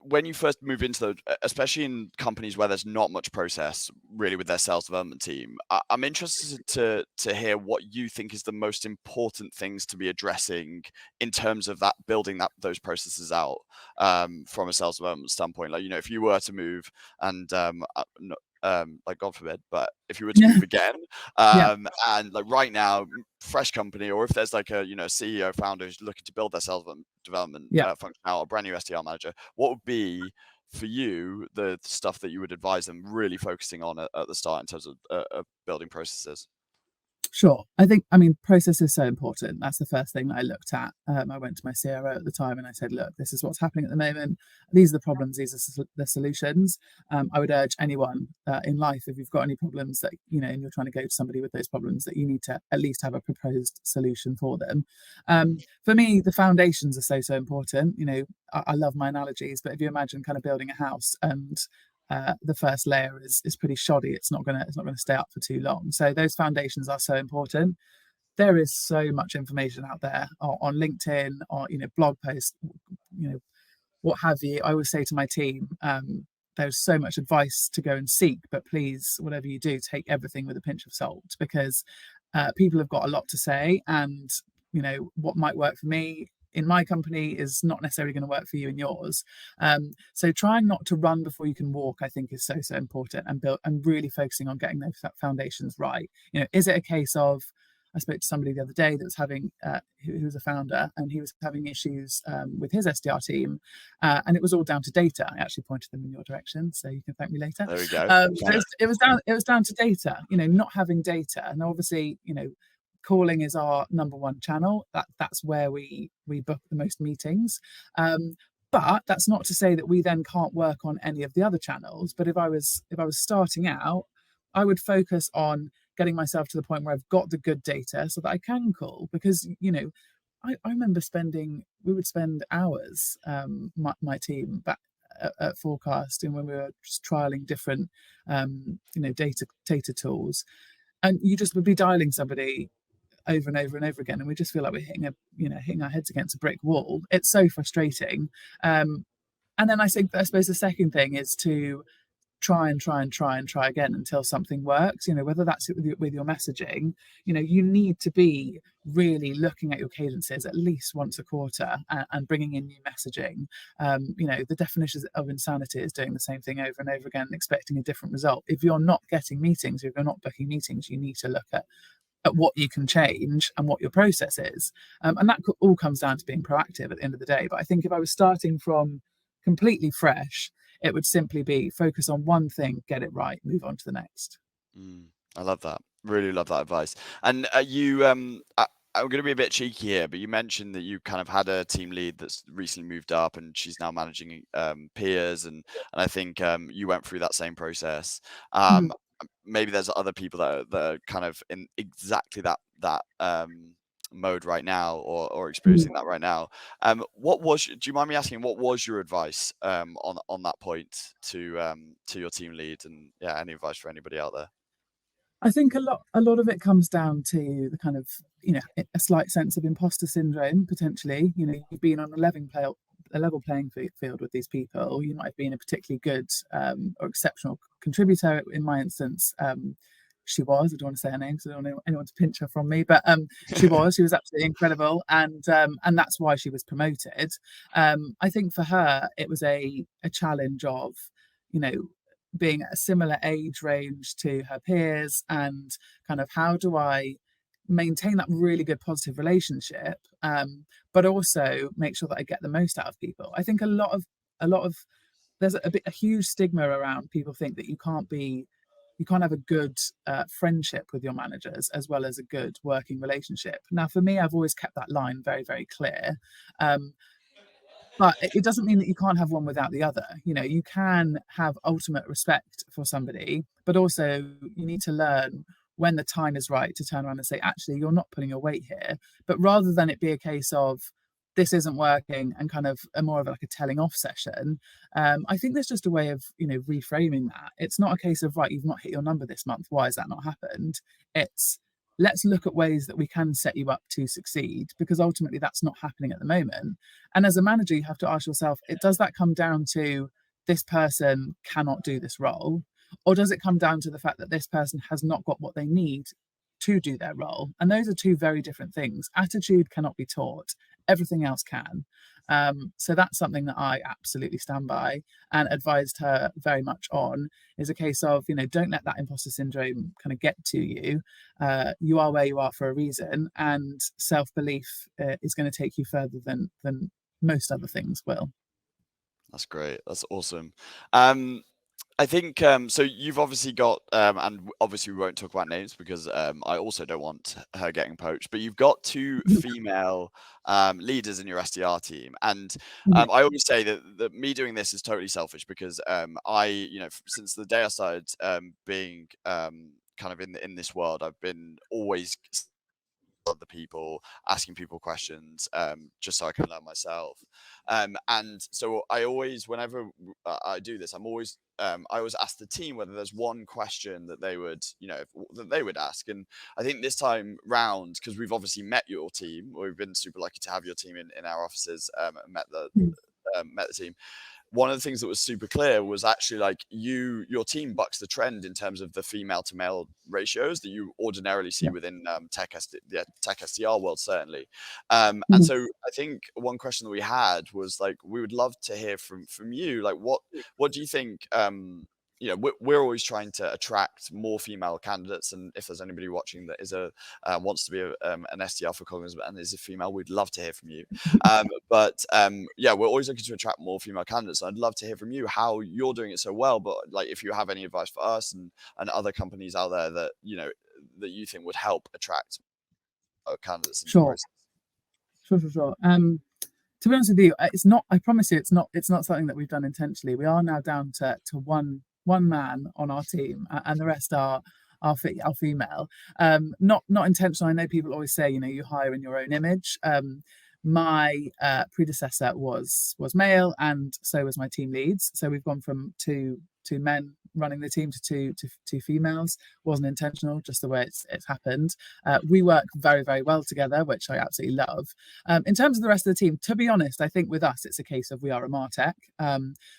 when you first move into those, especially in companies where there's not much process really with their sales development team, I'm interested to hear what you think is the most important things to be addressing in terms of that building those processes out from a sales development standpoint. Like, if you were to move and like God forbid, but if you were to move again, Yeah. and like right now, fresh company, or if there's like a CEO founder who's looking to build their sales development function out, a brand new SDR manager, what would be for you the stuff that you would advise them really focusing on at the start in terms of building processes? Sure. Process is so important. That's the first thing that I looked at. I went to my CRO at the time and I said, look, this is what's happening at the moment. These are the problems. These are the solutions. I would urge anyone in life, if you've got any problems that, and you're trying to go to somebody with those problems, that you need to at least have a proposed solution for them. For me, the foundations are so important. I love my analogies, but if you imagine kind of building a house and the first layer is pretty shoddy, it's not gonna stay up for too long. So those foundations are so important. There is so much information out there on LinkedIn, or blog posts, what have you. I always say to my team, there's so much advice to go and seek, but please, whatever you do, take everything with a pinch of salt, because people have got a lot to say, and what might work for me in my company is not necessarily going to work for you in yours. So trying not to run before you can walk, I think, is so important, and really focusing on getting those foundations right. Is it a case of, I spoke to somebody the other day that was having, who was a founder, and he was having issues with his SDR team, and it was all down to data. I actually pointed them in your direction, so you can thank me later. There we go. It was down to data. Not having data, and obviously, calling is our number one channel. That's where we book the most meetings. But that's not to say that we then can't work on any of the other channels. But if I was starting out, I would focus on getting myself to the point where I've got the good data so that I can call. Because I remember we would spend hours, my team back at Forecast, and when we were just trialing different data tools, and you just would be dialing somebody over and over and over again, and we just feel like we're hitting our heads against a brick wall. It's so frustrating. And then I suppose the second thing is to try again until something works. Whether that's with your messaging, you need to be really looking at your cadences at least once a quarter, and bringing in new messaging. The definition of insanity is doing the same thing over and over again and expecting a different result. If you're not getting meetings, if you're not booking meetings, you need to look at what you can change and what your process is. And that all comes down to being proactive at the end of the day. But I think if I was starting from completely fresh, it would simply be focus on one thing, get it right, move on to the next. I love that. Really love that advice. And I'm going to be a bit cheeky here, but you mentioned that you kind of had a team lead that's recently moved up, and she's now managing peers, and I think you went through that same process. Maybe there's other people that are kind of in exactly that mode right now, or experiencing that right now. Do you mind me asking, what was your advice on that point to your team lead, and any advice for anybody out there? I think a lot of it comes down to the kind of, a slight sense of imposter syndrome, potentially. You've been on a level playing field with these people. You might have been a particularly good or exceptional contributor. In my instance, she was. I don't want to say her name because I don't want anyone to pinch her from me, but she was absolutely incredible, and that's why she was promoted. I think for her it was a challenge of, being at a similar age range to her peers, and kind of, how do I maintain that really good positive relationship, but also make sure that I get the most out of people. I think a lot of there's a huge stigma around, people think that you can't have a good friendship with your managers as well as a good working relationship. Now, for me, I've always kept that line very, very clear. But it doesn't mean that you can't have one without the other. You can have ultimate respect for somebody, but also you need to learn when the time is right to turn around and say, actually, you're not pulling your weight here. But rather than it be a case of, this isn't working, and kind of more of like a telling off session, I think there's just a way of reframing that. It's not a case of, right, you've not hit your number this month, why has that not happened? It's, let's look at ways that we can set you up to succeed, because ultimately that's not happening at the moment. And as a manager, you have to ask yourself, does that come down to this person cannot do this role? Or does it come down to the fact that this person has not got what they need to do their role? And those are two very different things. Attitude cannot be taught, everything else can. So that's something that I absolutely stand by and advised her very much on, is a case of, don't let that imposter syndrome kind of get to you. You are where you are for a reason, and self-belief is going to take you further than most other things will. That's great. That's awesome. I think so. You've obviously got, and obviously we won't talk about names because I also don't want her getting poached. But you've got two female leaders in your SDR team, and Yeah. I always say that me doing this is totally selfish because since the day I started being kind of in this world, I've been always other people, asking people questions, just so I can learn myself. And so I always, whenever I do this, I always ask the team whether there's one question that they would, that they would ask. And I think this time round, because we've obviously met your team, we've been super lucky to have your team in our offices, and met the team. One of the things that was super clear was actually like your team bucks the trend in terms of the female to male ratios that you ordinarily see Yeah. within tech SDR world, certainly. And so I think one question that we had was like, we would love to hear from you, like what do you think? We're always trying to attract more female candidates, and if there's anybody watching that is wants to be an SDR for Cognism and is a female, we'd love to hear from you. Yeah, we're always looking to attract more female candidates. I'd love to hear from you how you're doing it so well, but like if you have any advice for us and other companies out there that that you think would help attract candidates into the Sure. process. Sure. To be honest with you, it's not. I promise you, it's not. It's not something that we've done intentionally. We are now down to one man on our team, and the rest are female. Not intentional. I know people always say, you hire in your own image. My predecessor was male, and so was my team leads. So we've gone from two men running the team to two females. Wasn't intentional, just the way it's happened. We work very, very well together, which I absolutely love. In terms of the rest of the team, to be honest, I think with us it's a case of we are a martech.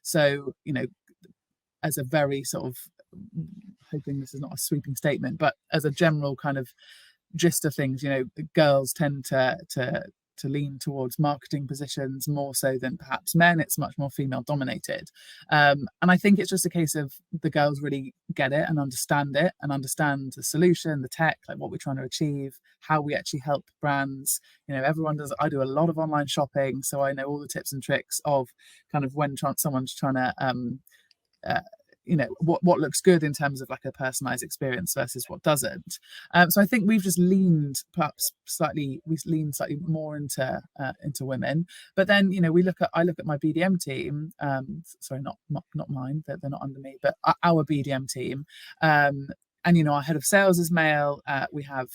So as a very sort of, hoping this is not a sweeping statement, but as a general kind of gist of things, girls tend to lean towards marketing positions more so than perhaps men. It's much more female dominated. And I think it's just a case of the girls really get it and understand the solution, the tech, like what we're trying to achieve, how we actually help brands. Everyone does. I do a lot of online shopping, so I know all the tips and tricks of kind of when someone's trying to what looks good in terms of like a personalized experience versus what doesn't. So I think we've just leaned slightly more into women. But then I look at my BDM team. Sorry, not mine. They're not under me, but our BDM team. And our head of sales is male. We have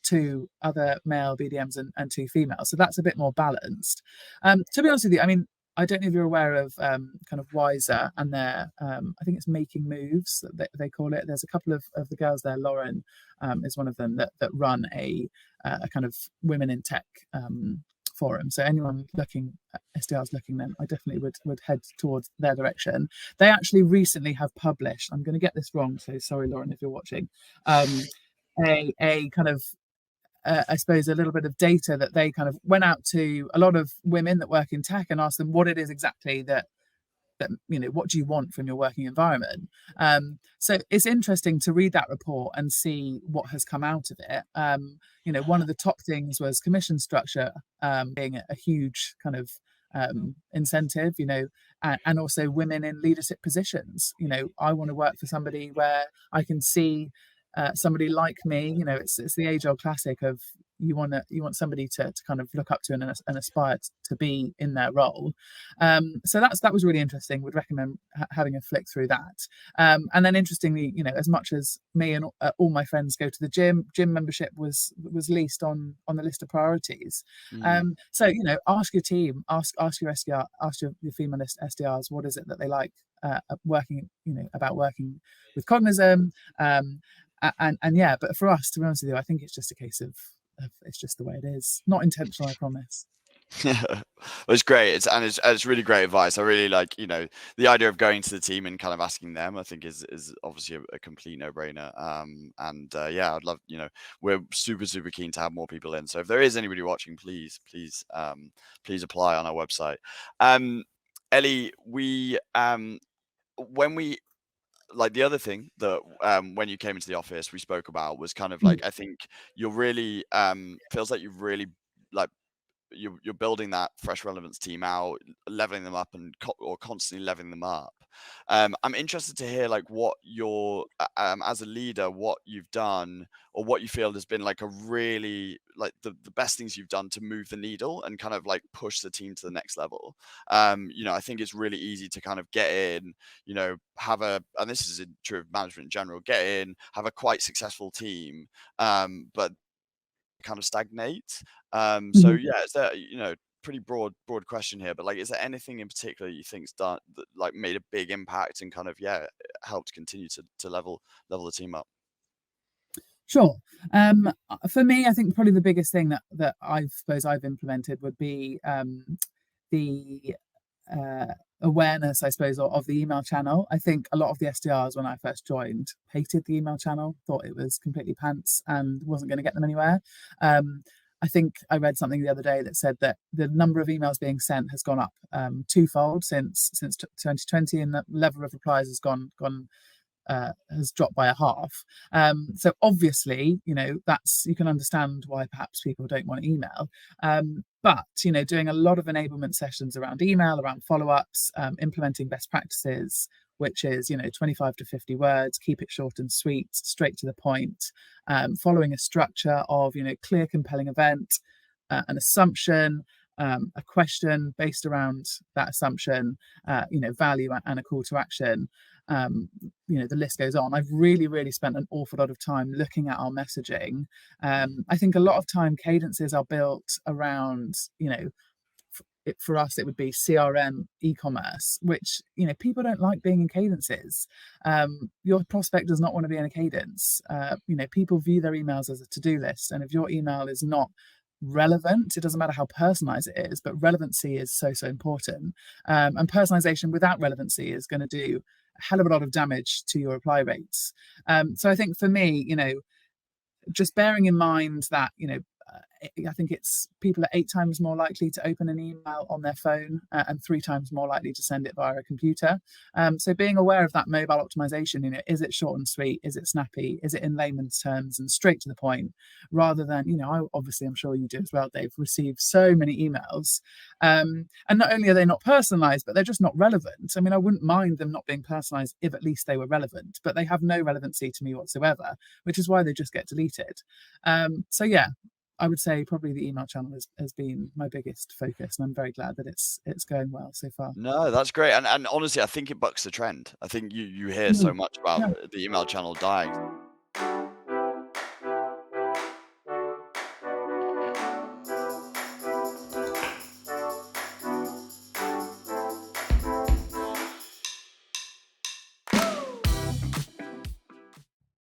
two other male BDMs and two females. So that's a bit more balanced. To be honest with you, I mean, I don't know if you're aware of kind of Wiser and their, I think it's Making Moves, they call it. There's a couple of the girls there. Lauren is one of them that run a kind of women in tech forum. So anyone looking, SDRs looking, then I definitely would head towards their direction. They actually recently have published, I'm going to get this wrong, so sorry, Lauren, if you're watching, a kind of I suppose a little bit of data that they kind of went out to a lot of women that work in tech and asked them what it is exactly that what do you want from your working environment. So it's interesting to read that report and see what has come out of it. One of the top things was commission structure being a huge kind of incentive, and also women in leadership positions. I want to work for somebody where I can see somebody like me. It's the age old classic of you want somebody to kind of look up to and aspire to be in their role. So that was really interesting. Would recommend having a flick through that. And then interestingly, as much as me and all my friends go to the gym membership was least on the list of priorities. So ask your team, ask your SDR, ask your female SDRs, what is it that they like working, about working with Cognism. And yeah, but for us, to be honest with you, I think it's just a case of it's just the way it is. Not intentional, I promise. Well, it's great. It's really great advice. I really like, the idea of going to the team and kind of asking them, I think is obviously a complete no-brainer. Yeah, I'd love, we're super, super keen to have more people in. So if there is anybody watching, please apply on our website. Ellie, when we like the other thing that when you came into the office we spoke about was kind of Mm. like, I think you're really feels like you've really like you're building that fresh relevance team out, leveling them up, and or constantly leveling them up. I'm interested to hear like what your as a leader, what you've done or what you feel has been like a really like the best things you've done to move the needle and kind of like push the team to the next level. I think it's really easy to kind of get in, have and this is true of management in general, get in, have a quite successful team, but kind of stagnate. So Mhm. yeah, it's a pretty broad question here, but like, is there anything in particular you think's done that like made a big impact and kind of helped continue to level the team up? Sure. For me, I think probably the biggest thing that I suppose I've implemented would be the uh, awareness, I suppose, of the email channel. I think a lot of the SDRs when I first joined hated the email channel, thought it was completely pants and wasn't going to get them anywhere. I think I read something the other day that said that the number of emails being sent has gone up twofold since 2020, and the level of replies has dropped by a half. So obviously, that's you can understand why perhaps people don't want to email. But doing a lot of enablement sessions around email, around follow-ups, implementing best practices, which is 25 to 50 words, keep it short and sweet, straight to the point, following a structure of clear, compelling event, an assumption. A question based around that assumption, value and a call to action. The list goes on. I've really, really spent an awful lot of time looking at our messaging. I think a lot of time cadences are built around, for us, it would be CRM e-commerce, which, people don't like being in cadences. Your prospect does not want to be in a cadence. People view their emails as a to-do list. And if your email is not relevant, it doesn't matter how personalized it is, but relevancy is so, so important. And personalization without relevancy is going to do a hell of a lot of damage to your reply rates. So I think for me, just bearing in mind that, I think it's people are 8 times more likely to open an email on their phone and 3 times more likely to send it via a computer. So being aware of that mobile optimization, is it short and sweet? Is it snappy? Is it in layman's terms and straight to the point? Rather than, obviously, I'm sure you do as well, Dave, receive so many emails. And not only are they not personalized, but they're just not relevant. I mean, I wouldn't mind them not being personalized if at least they were relevant, but they have no relevancy to me whatsoever, which is why they just get deleted. So yeah, I would say probably the email channel has been my biggest focus, and I'm very glad that it's going well so far. No, that's great. And honestly, I think it bucks the trend. I think you hear so Mm. much about Yeah. the email channel dying.